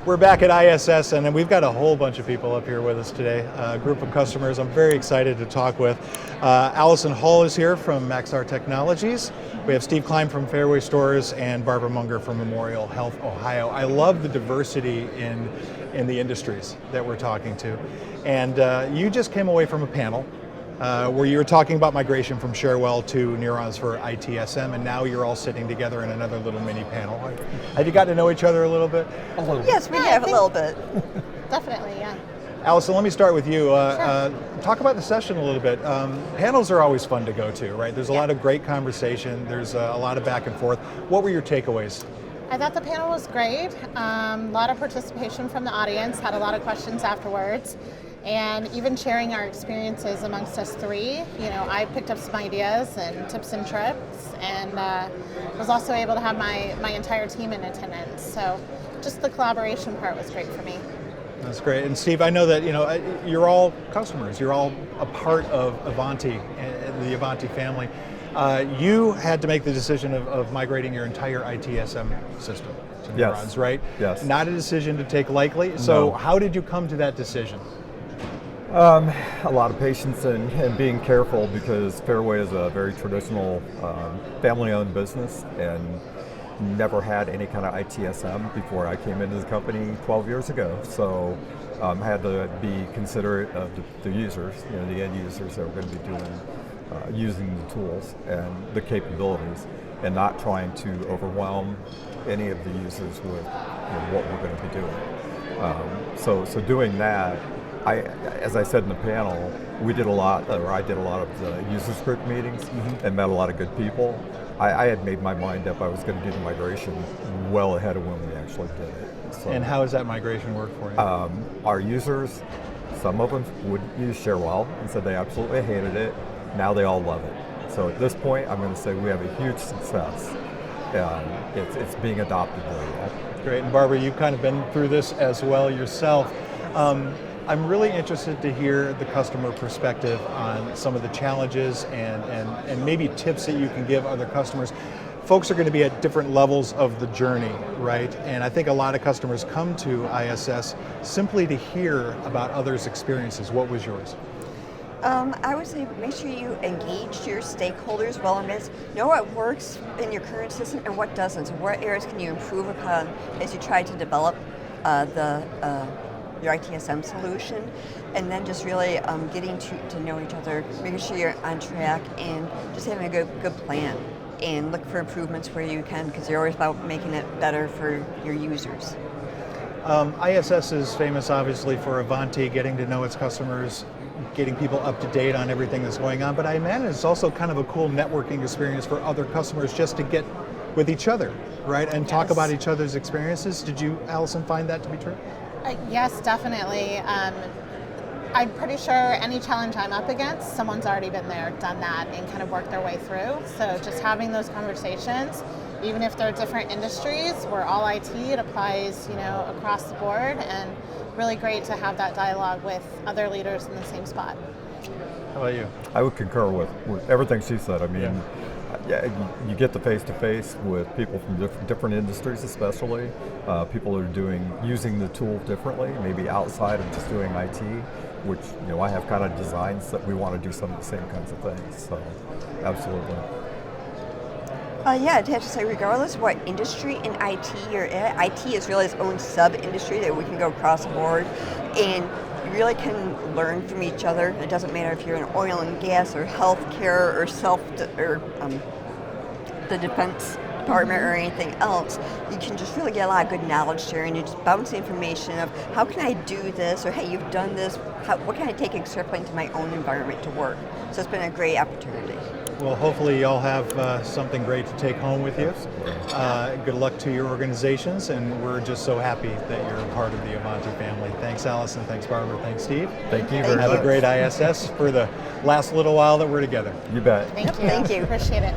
We're back at ISS, and we've got a whole bunch of people up here with us today, a group of customers I'm very excited to talk with. Allison Hull is here from Maxar Technologies. We have Steve Clime from Fareway Stores and Barbara Munger from Memorial Health Ohio. I love the diversity in the industries that we're talking to. And you just came away from a panel where you were talking about migration from Cherwell to Neurons for ITSM, and now you're all sitting together in another little mini panel. Have you got to know each other a little bit? Yes, we have a little bit. Definitely, yeah. Allison, let me start with you. Sure. Talk about the session a little bit. Panels are always fun to go to, right? There's a lot of great conversation. There's a lot of back and forth. What were your takeaways? I thought the panel was great. A lot of participation from the audience, had a lot of questions afterwards. And even sharing our experiences amongst us three, I picked up some ideas and tips and tricks, and was also able to have my entire team in attendance. So just the collaboration part was great for me. That's great. And Steve, I know that you're all customers. You're all a part of Ivanti, the Ivanti family. You had to make the decision of migrating your entire ITSM system to Neurons, right? Yes. Not a decision to take lightly. So how did you come to that decision? A lot of patience and being careful, because Fareway is a very traditional family-owned business and never had any kind of ITSM before I came into the company 12 years ago. So I had to be considerate of the users, the end users that were going to be using the tools and the capabilities, and not trying to overwhelm any of the users with what we're going to be doing. So doing that, as I said in the panel, I did a lot of the users group meetings and met a lot of good people. I had made my mind up I was going to do the migration well ahead of when we actually did it. So, and how does that migration work for you? Our users, some of them would use Cherwell and said they absolutely hated it. Now they all love it. So at this point, I'm going to say we have a huge success. It's being adopted very well. Great. And Barbara, you've kind of been through this as well yourself. I'm really interested to hear the customer perspective on some of the challenges and maybe tips that you can give other customers. Folks are going to be at different levels of the journey, right? And I think a lot of customers come to ISS simply to hear about others' experiences. What was yours? I would say make sure you engage your stakeholders well in this. Know what works in your current system and what doesn't. So what areas can you improve upon as you try to develop your ITSM solution, and then just really getting to know each other, making sure you're on track, and just having a good plan, and look for improvements where you can, because you're always about making it better for your users. ISS is famous, obviously, for Ivanti, getting to know its customers, getting people up to date on everything that's going on, but I imagine it's also kind of a cool networking experience for other customers just to get with each other, right, and talk about each other's experiences. Did you, Allison, find that to be true? Yes, definitely. I'm pretty sure any challenge I'm up against, someone's already been there, done that, and kind of worked their way through. So just having those conversations, even if they're different industries, we're all IT, it applies, across the board, and really great to have that dialogue with other leaders in the same spot. How about you? I would concur with everything she said. I mean, you get the face-to-face with people from different industries, especially people that are using the tool differently, maybe outside of just doing IT, which I have kind of designs that we want to do some of the same kinds of things. So, absolutely. I'd have to say, regardless of what industry in IT you're in, IT is really its own sub-industry that we can go across the board, and you really can learn from each other. It doesn't matter if you're in oil and gas or healthcare or the defense department or anything else. You can just really get a lot of good knowledge sharing. You just bounce information of how can I do this, or hey, you've done this. What can I take and extrapolate into my own environment to work? So it's been a great opportunity. Well, hopefully y'all have something great to take home with you. Good luck to your organizations, and we're just so happy that you're a part of the Ivanti family. Thanks, Allison. Thanks, Barbara. Thanks, Steve. Thank you very much. Have a great ISS for the last little while that we're together. You bet. Thank you. Thank you. Appreciate it.